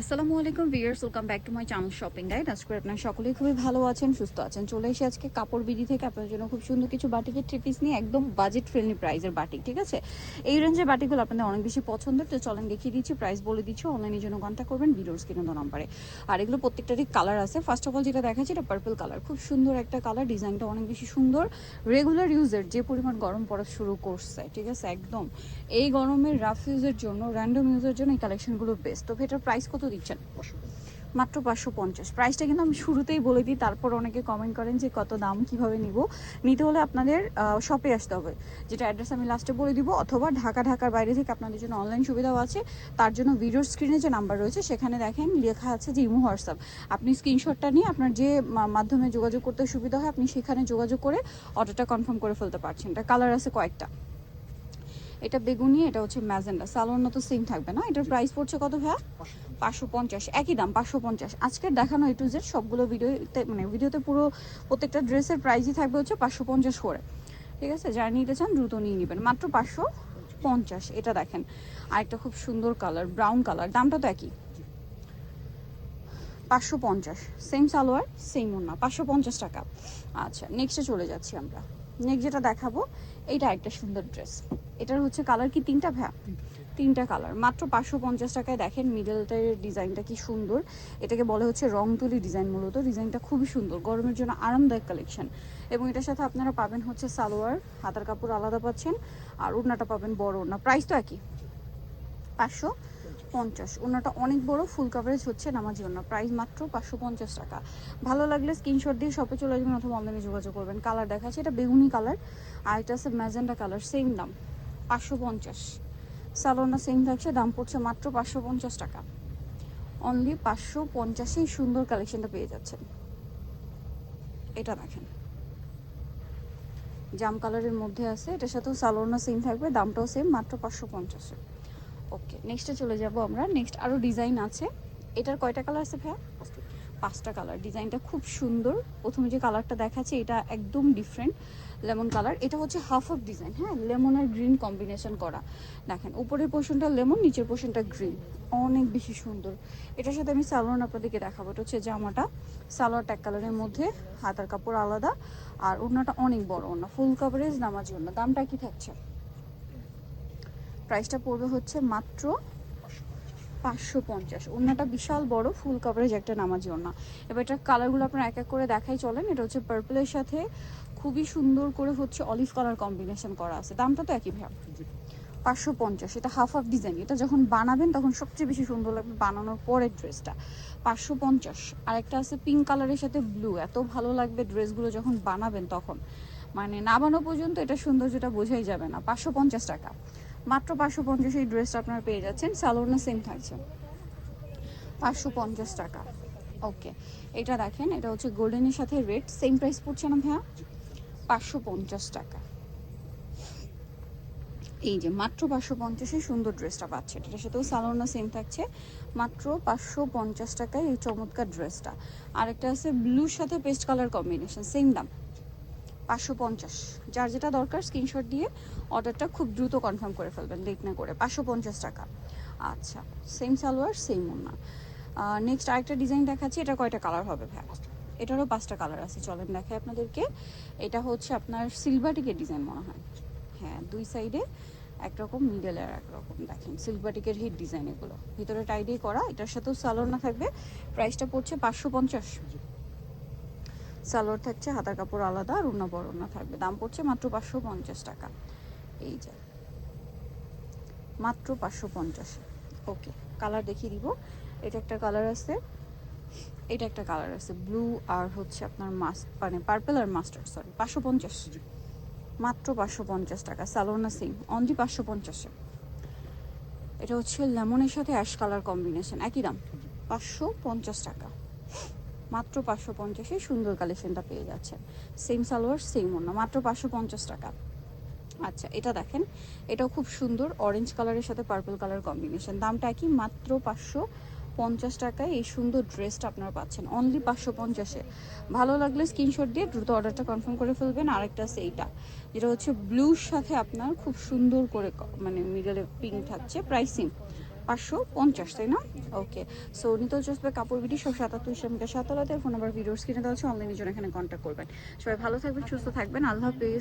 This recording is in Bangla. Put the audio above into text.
আসসালামু আলাইকুম viewers, welcome back to my channel shopping guide. আজকে আপনারা সকলেই খুবই ভালো আছেন, সুস্থ আছেন। চলে এসে আজকে কাপড় বিডি থেকে আপনাদের জন্য খুব সুন্দর কিছু বাটিকের থ্রি পিস নিয়ে, একদম বাজেট ফ্রেন্ডলি প্রাইসের বাটিক। ঠিক আছে, এই রেঞ্জের বাটিকগুলো আপনাদের অনেক বেশি পছন্দের, তো চলেন দেখিয়ে দিচ্ছি, প্রাইস বলে দিচ্ছি। অনলাইনের জন্য কন্ট্যাক্ট করবেন ভিডিওর স্ক্রিনে দেওয়া নাম্বারে। আর এগুলো প্রত্যেকটারই কালার আছে। ফার্স্ট অফ অল যেটা দেখাচ্ছি, এটা পার্পল কালার, খুব সুন্দর একটা কালার, ডিজাইনটা অনেক বেশি সুন্দর। রেগুলার ইউজের যে পরিমাণ গরম পড়া শুরু করছে, ঠিক আছে, একদম এই গরমের রাফ ইউজের জন্য, র্যান্ডম ইউজের জন্য এই কালেকশনগুলো বেস্ট। তো এটার প্রাইস কত দিচ্ছেন? মাত্র 550। প্রাইসটা কিন্তু আমি শুরুতেই বলে দিই, তারপর অনেকে কমেন্ট করেন যে কত দাম, কিভাবে নিতে হলে আপনাদের শপে আসতে হবে, যেটা অ্যাড্রেস আমি লাস্টে বলে দিব, অথবা ঢাকার বাইরে থেকে আপনাদের জন্য অনলাইন সুবিধাও আছে। তার জন্য ভিডিওর স্ক্রিনে যে নাম্বার রয়েছে সেখানে দেখেন লেখা আছে যে ইমো হোয়াটসঅ্যাপ, আপনি স্ক্রিনশটটা নিয়ে আপনার যে মাধ্যমে যোগাযোগ করতে সুবিধা হয় আপনি সেখানে যোগাযোগ করে অর্ডারটা কনফার্ম করে ফেলতে পারছেন। এটা কালার আছে কয়েকটা, এটা বেগুনি, এটা হচ্ছে ম্যাজেন্ডা। সালোয়ার তো সেম থাকবে না? এটার প্রাইস পড়ছে কত ভাইয়া? 550, একই দাম 550। আজকের দেখানো এ টু জেড সবগুলো ভিডিওতে পুরো প্রত্যেকটা ড্রেসের প্রাইসই থাকবে হচ্ছে 550 করে। ঠিক আছে, যারা নিতে চান দ্রুত নিয়ে নেবেন, মাত্র 550। এটা দেখেন আরেকটা খুব সুন্দর কালার, ব্রাউন কালার, দামটা তো একই, 550। সেম সালোয়ার সেম ওড়না, 550 টাকা। আচ্ছা, নেক্সটে চলে যাচ্ছি আমরা। নেক্সট যেটা দেখাবো, এইটা একটা সুন্দর ড্রেস। এটার হচ্ছে কালার কি তিনটা ভাইয়া? তিনটা কালার, মাত্র 550 টাকায়। দেখেন মিডলটার ডিজাইনটা কি সুন্দর, এটাকে বলে হচ্ছে রং তুলি ডিজাইন। মূলত ডিজাইনটা খুবই সুন্দর, গরমের জন্য আরামদায়ক কালেকশন। এবং এটার সাথে আপনারা পাবেন হচ্ছে সালোয়ার, হাতার কাপড় আলাদা পাচ্ছেন, আর ওড়নাটা পাবেন বড় ওড়না। প্রাইস তো একই, 550। ওড়নাটা অনেক বড়, ফুল কভারেজ হচ্ছে নামাজি ওড়না। প্রাইস মাত্র 550 টাকা। ভালো লাগলে স্ক্রিনশট দিয়ে শপে চলে আসবেন অথবা অনলাইনে যোগাযোগ করবেন। কালার দেখাচ্ছে, এটা বেগুনি কালার, আর এটা আছে ম্যাজেন্ডা কালার, সেম দাম 550। সালোনা সেম থাকছে, দাম পড়ছে মাত্র 550 টাকা। অনলি 550এই সুন্দর কালেকশনটা পেয়ে যাচ্ছেন। এটা দেখেন জাম কালারের মধ্যে আছে, এটার সাথেও সালোনা সেম থাকবে, দামটাও সেম, মাত্র 550। ওকে, নেক্সটে চলে যাব আমরা। নেক্সট আরও ডিজাইন আছে। এটার কয়টা কালার আছে ভাইয়া? 5টা কালার। ডিজাইনটা খুব সুন্দর। প্রথমে যে কালারটা দেখাচ্ছি এটা একদম ডিফারেন্ট, লেমন কালার। এটা হচ্ছে হাফ অফ ডিজাইন, হ্যাঁ, লেমন আর গ্রিন কম্বিনেশন করা। দেখেন উপরের পোর্শনটা লেমন, নিচের পোর্শনটা গ্রিন, অনেক বেশি সুন্দর। এটার সাথে আমি সালোয়ার আপনাদেরকে দেখাবো। এটা হচ্ছে জামাটা, সালোয়ার ট্যাগ কালারের মধ্যে, হাতার কাপড় আলাদা, আর ওড়নাটা অনেক বড় ওড়না, ফুল কভারেজ নামাজি ওড়না। দামটা কি থাকছে? প্রাইসটা পড়বে হচ্ছে মাত্র 550। ওড়নাটা বিশাল বড়, ফুল কভারেজ একটা নামাজি ওড়না। এবার এটার কালারগুলো আপনারা এক এক করে দেখাই চলেন। এটা হচ্ছে পার্পলের সাথে খুবই সুন্দর করে হচ্ছে অলিভ কালার কম্বিনেশন করা আছে। দামটা তো একই ভাইয়া, 550। এটা হাফ অফ ডিজাইন, এটা যখন বানাবেন তখন সবচেয়ে বেশি সুন্দর লাগবে বানানোর পরের ড্রেসটা। 550। আরেকটা আছে পিঙ্ক কালারের সাথে ব্লু, এত ভালো লাগবে ড্রেসগুলো যখন বানাবেন তখন, মানে নামানো পর্যন্ত এটা সৌন্দর্যটা বোঝাই যাবে না। 550 টাকা, মাত্র 550 এই ড্রেসটা আপনারা পেয়ে যাচ্ছেন। সালোয়ারটা সেম থাকছে, 550 টাকা। ওকে, এটা দেখেন, এটা হচ্ছে গোল্ডেনের সাথে রেড, সেম প্রাইস পড়ছে না ভাইয়া? 550 টাকা। এই যে মাত্র 550 সুন্দর ড্রেসটা পাচ্ছে। এটার সাথেও সালোয়ারটা সেম থাকছে, মাত্র 550 টাকায় এই চমৎকার ড্রেসটা। আরেকটা আছে ব্লুর সাথে পেস্ট কালার কম্বিনেশন, সেম দাম 550। যার যেটা দরকার স্ক্রিনশট দিয়ে অর্ডারটা খুব দ্রুত কনফার্ম করে ফেলবেন, লেট না করে। 550 টাকা। আচ্ছা, সেম সালোয়ার সেম ওড়না। নেক্সট আরেকটা ডিজাইন দেখাচ্ছি। এটা কয়টা কালার হবে ভাই? এটারও 5টা কালার আছে, চলেন দেখাই আপনাদেরকে। এটা হচ্ছে আপনার সিলভারটিকের ডিজাইন মনে হয়, হ্যাঁ, দুই সাইডে একরকম, মিডলে আর একরকম। দেখেন সিলভারটিকের হিট ডিজাইন, এগুলো ভিতরে টাইডে করা। এটার সাথেও সালোয়ার না থাকবে। প্রাইসটা পড়ছে 550। সালোয়ার থাকছে, হাতার কাপড় আলাদা, আর ওড়না বড় ওড়না থাকবে। দাম পড়ছে মাত্র 550 টাকা। এই যে মাত্র 550। ওকে, কালার দেখিয়ে দিব। এটা একটা কালার আছে, এটা একটা কালার আছে ব্লু, আর হচ্ছে আপনার মানে পার্পল আর মাস্টার্ড। সরি, 550, মাত্র 550 টাকা। সালোনা সিং অনলি 550। এটা হচ্ছে লেমনের সাথে অ্যাশ কালার কম্বিনেশন, একই দাম 550 টাকা। মাত্র 550 সুন্দর কালেকশনটা পেয়ে যাচ্ছেন। সেম সালোয়ার সেম ওড়না, মাত্র 550 টাকা। আচ্ছা, এটা দেখেন, এটাও খুব সুন্দর, অরেঞ্জ কালারের সাথে পার্পল কালার কম্বিনেশন। দামটা একই, মাত্র 550 টাকায় এই সুন্দর ড্রেসটা আপনারা পাচ্ছেন অনলি 550-এ। ভালো লাগলে স্ক্রিনশট দিয়ে দ্রুত অর্ডারটা কনফার্ম করে ফেলবেন। আরেকটা আছে এইটা, যেটা হচ্ছে ব্লুর সাথে আপনার খুব সুন্দর করে মানে মিডলে পিঙ্ক থাকছে, প্রাইসিং 550, তাই না? ওকে, সো নিতে চসবে কাপড় বিডি 177 ইসলামিকা 7 ফোন নাম্বার ভিডিওস কিনে দেওয়া হচ্ছে, অনলাইনের জন্য এখানে কন্ট্যাক্ট করবেন। সবাই ভালো থাকবেন, সুস্থ থাকবেন, আল্লাহ হাফেজ।